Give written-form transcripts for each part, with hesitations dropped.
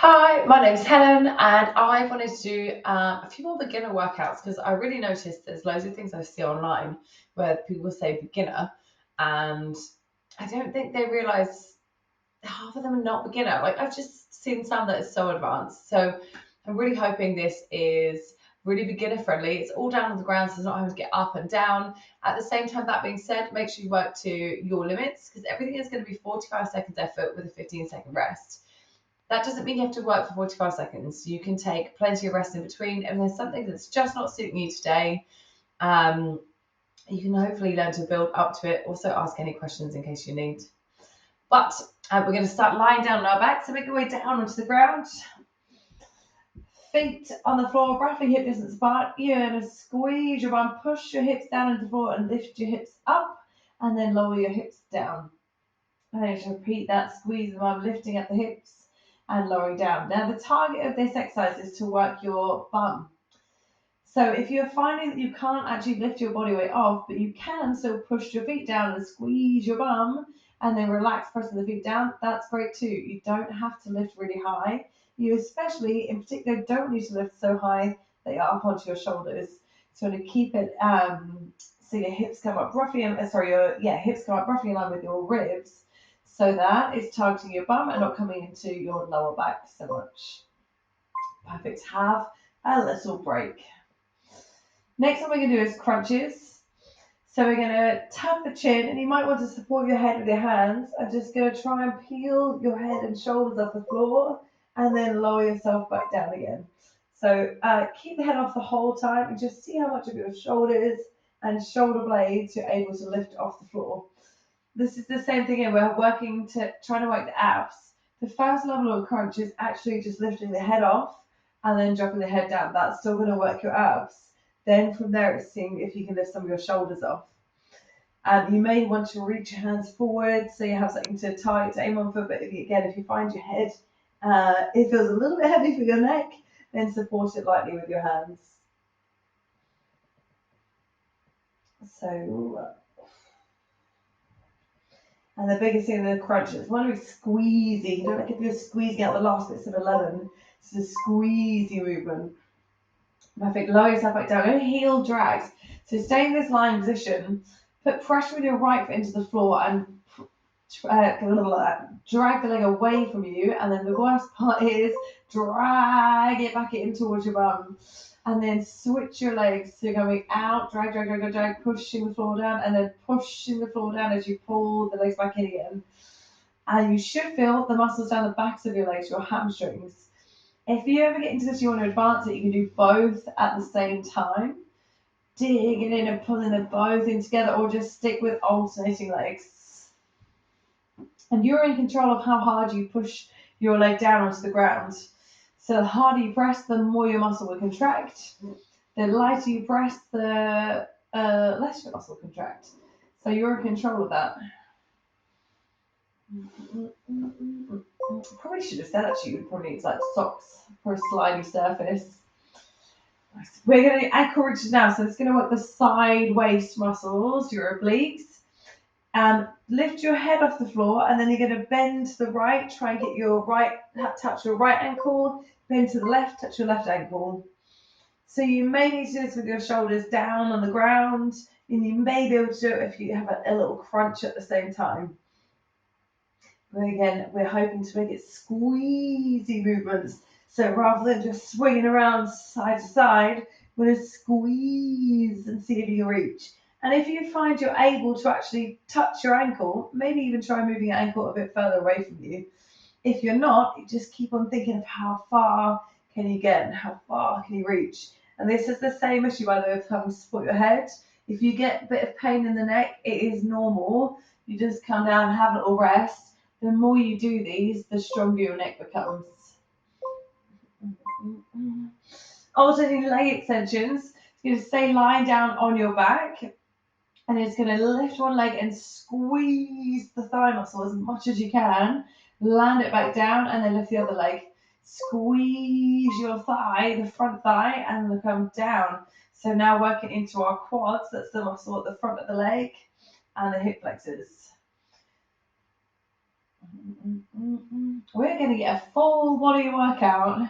Hi, my name's Helen, and I wanted to do a few more beginner workouts because I really noticed there's loads of things I see online where people say beginner, and I don't think they realize half of them are not beginner. Like I've just seen some that are so advanced. So I'm really hoping this is really beginner friendly. It's all down on the ground, so it's not having to get up and down. At the same time, that being said, make sure you work to your limits because everything is going to be 45 seconds effort with a 15-second rest. That doesn't mean you have to work for 45 seconds. You can take plenty of rest in between. And there's something that's just not suiting you today, um, you can hopefully learn to build up to it. Also, ask any questions in case you need. But we're going to start lying down on our back. So make your way down onto the ground. Feet on the floor, roughly hip distance apart. You're going to squeeze your bum, push your hips down into the floor, and lift your hips up. And then lower your hips down. And then just repeat that, squeeze the bum, lifting up the hips and lowering down. Now the target of this exercise is to work your bum. So if you're finding that you can't actually lift your body weight off, but you can still push your feet down and squeeze your bum and then relax pressing the feet down, that's great too. You don't have to lift really high. You especially, in particular, don't need to lift so high that you're up onto your shoulders. So to keep it so your hips come up roughly, your hips come up roughly in line with your ribs, so that it's targeting your bum and not coming into your lower back so much. Perfect. Have a little break. Next one we're going to do is crunches. So we're going to tuck the chin, and you might want to support your head with your hands. I'm just going to try and peel your head and shoulders off the floor, and then lower yourself back down again. So keep the head off the whole time, and just see how much of your shoulders and shoulder blades you're able to lift off the floor. This is the same thing, and we're trying to work the abs. The first level of crunch is actually just lifting the head off and then dropping the head down. That's still going to work your abs. Then from there, it's seeing if you can lift some of your shoulders off. And you may want to reach your hands forward so you have something to aim on for. But if you find your head, it feels a little bit heavy for your neck, then support it lightly with your hands. So, and the biggest thing in the crunch is want to be squeezy. You don't like if you're squeezing out the last bits of 11. It's a squeezy movement. Perfect. Lower yourself back down. Go heel drags. So stay in this lying position. Put pressure with your right foot into the floor and drag the leg away from you. And then the worst part is drag it back in towards your bum. And then switch your legs. So you're going out, drag, pushing the floor down, and then pushing the floor down as you pull the legs back in again. And you should feel the muscles down the backs of your legs, your hamstrings. If you ever get into this, you want to advance it, you can do both at the same time. Digging in and pulling them both in together, or just stick with alternating legs. And you're in control of how hard you push your leg down onto the ground. So the harder you press, the more your muscle will contract. The lighter you press, the less your muscle will contract. So you're in control of that. Probably should have said actually you probably need like socks for a slimy surface. We're going to do ankle reaches now, so it's going to work the side waist muscles, your obliques. Lift your head off the floor, and then you're going to bend to the right. Try and get your right, touch your right ankle. Bend to the left, touch your left ankle. So you may need to do this with your shoulders down on the ground, and you may be able to do it if you have a little crunch at the same time. But again, we're hoping to make it squeezy movements. So rather than just swinging around side to side, we're going to squeeze and see if you can reach. And if you find you're able to actually touch your ankle, maybe even try moving your ankle a bit further away from you. If you're not, you just keep on thinking of how far can you get and how far can you reach. And this is the same issue, by the way, of having to support your head. If you get a bit of pain in the neck, it is normal. You just come down and have a little rest. The more you do these, the stronger your neck becomes. Alternating leg extensions. It's going to stay lying down on your back, and it's going to lift one leg and squeeze the thigh muscle as much as you can. Land it back down, and then lift the other leg. Squeeze your thigh, the front thigh, and come down. So now working into our quads. That's the muscle at the front of the leg, and the hip flexors. We're going to get a full body workout,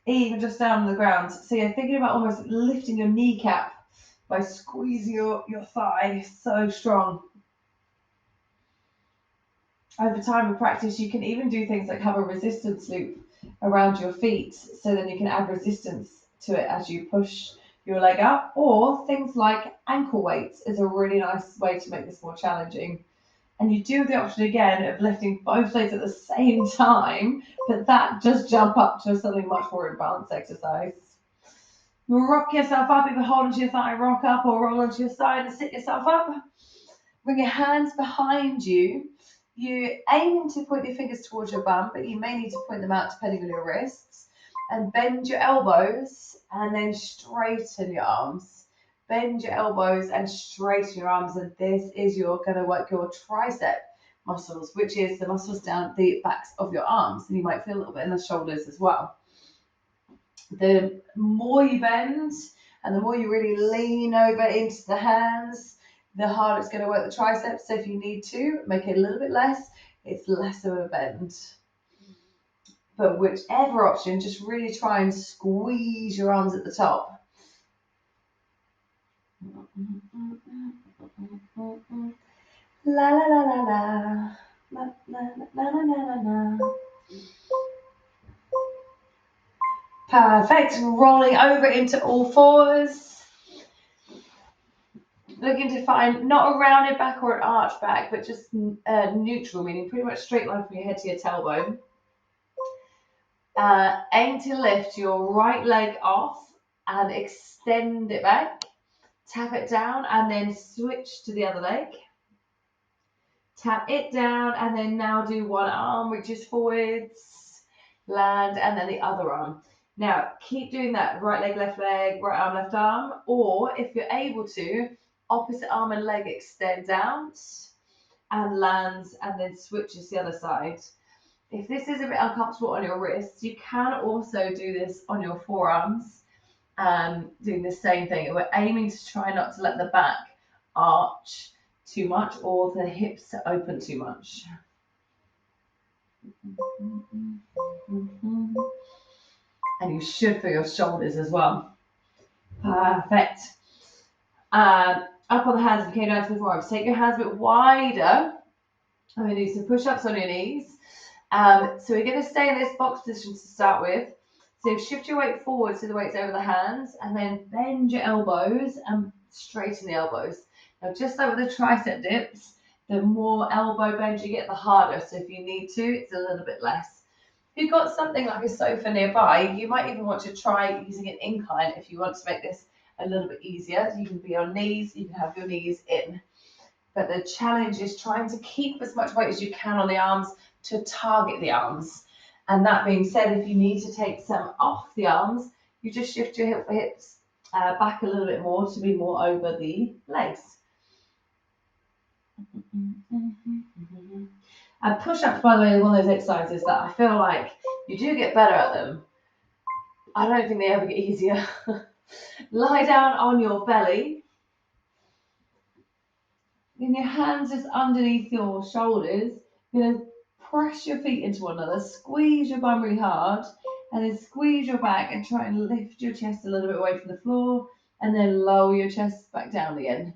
even just down on the ground. So you're thinking about almost lifting your kneecap by squeezing your thigh so strong. Over time of practice, you can even do things like have a resistance loop around your feet, so then you can add resistance to it as you push your leg up. Or things like ankle weights is a really nice way to make this more challenging. And you do have the option again of lifting both legs at the same time, but that just jump up to something much more advanced exercise. Rock yourself up, either hold onto your thigh, rock up, or roll onto your side and sit yourself up. Bring your hands behind you. You're aiming to point your fingers towards your bum, but you may need to point them out depending on your wrists. And bend your elbows and then straighten your arms. Bend your elbows and straighten your arms. And this is going to work your tricep muscles, which is the muscles down the backs of your arms. And you might feel a little bit in the shoulders as well. The more you bend and the more you really lean over into the hands, the harder it's going to work the triceps. So if you need to make it a little bit less, it's less of a bend. But whichever option, just really try and squeeze your arms at the top. La la la la la. La la la la la la. Perfect. Rolling over into all fours. Looking to find not a rounded back or an arch back, but just neutral, meaning pretty much straight line from your head to your tailbone. Aim to lift your right leg off and extend it back. Tap it down and then switch to the other leg. Tap it down and then now do one arm reaches forwards, land, and then the other arm. Now keep doing that, right leg, right arm, left arm, or if you're able to, opposite arm and leg extends out and lands and then switches the other side. If this is a bit uncomfortable on your wrists, you can also do this on your forearms, doing the same thing. We're aiming to try not to let the back arch too much or the hips open too much. And you should for your shoulders as well. Perfect. Up on the hands if you came down to the forearms. Take your hands a bit wider. I'm going to do some push-ups on your knees. So we're going to stay in this box position to start with. So shift your weight forward so the weight's over the hands, and then bend your elbows and straighten the elbows. Now, just like with the tricep dips, the more elbow bend you get, the harder. So if you need to, it's a little bit less. If you've got something like a sofa nearby, you might even want to try using an incline if you want to make this a little bit easier. You can be on knees, you can have your knees in. But the challenge is trying to keep as much weight as you can on the arms to target the arms. And that being said, if you need to take some off the arms, you just shift your hips back a little bit more to be more over the legs. And push-ups, by the way, are one of those exercises that I feel like you do get better at them. I don't think they ever get easier. Lie down on your belly. Then your hands just underneath your shoulders. You're going to press your feet into one another, squeeze your bum really hard, and then squeeze your back and try and lift your chest a little bit away from the floor, and then lower your chest back down again.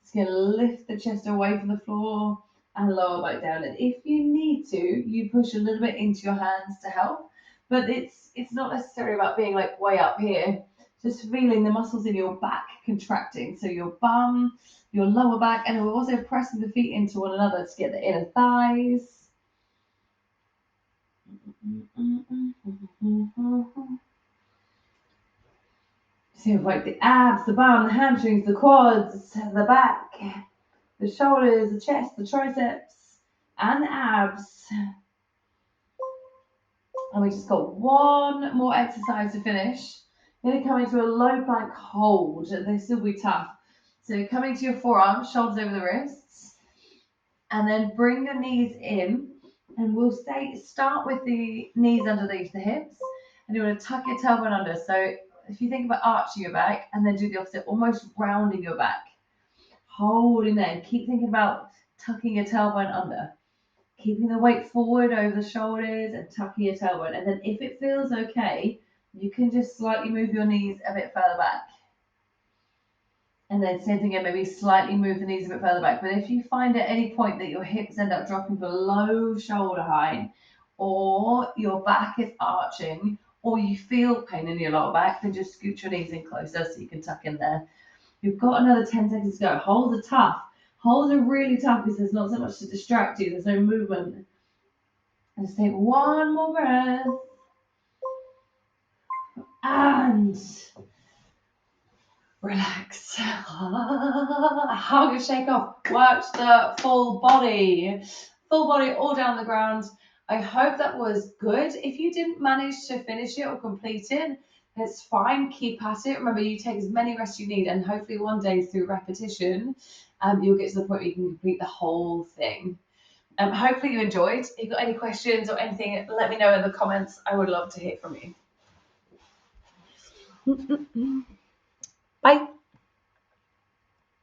It's going to lift the chest away from the floor and lower back down. And if you need to, you push a little bit into your hands to help, but it's not necessarily about being like way up here. Just feeling the muscles in your back contracting. So your bum, your lower back, and we're also pressing the feet into one another to get the inner thighs. So like the abs, the bum, the hamstrings, the quads, the back, the shoulders, the chest, the triceps, and the abs. And we just got one more exercise to finish. You're going to come into a low plank hold. This will be tough. So coming to your forearms, shoulders over the wrists, and then bring the knees in, and we'll start with the knees underneath the hips, and you're going to tuck your tailbone under. So if you think about arching your back, and then do the opposite, almost rounding your back, holding there, and keep thinking about tucking your tailbone under. keeping the weight forward over the shoulders and tucking your tailbone. And then if it feels okay, you can just slightly move your knees a bit further back. And then same thing again, maybe slightly move the knees a bit further back. But if you find at any point that your hips end up dropping below shoulder height, or your back is arching, or you feel pain in your lower back, then just scoot your knees in closer so you can tuck in there. You've got another 10 seconds to go. Holds are tough. Holds are really tough because there's not so much to distract you. There's no movement. And just take one more breath. And relax. Hug and shake off. Work the full body. Full body all down the ground. I hope that was good. If you didn't manage to finish it or complete it, it's fine. Keep at it. Remember, you take as many rests you need, and hopefully one day through repetition, you'll get to the point where you can complete the whole thing. Hopefully you enjoyed. If you've got any questions or anything, let me know in the comments. I would love to hear from you. Bye.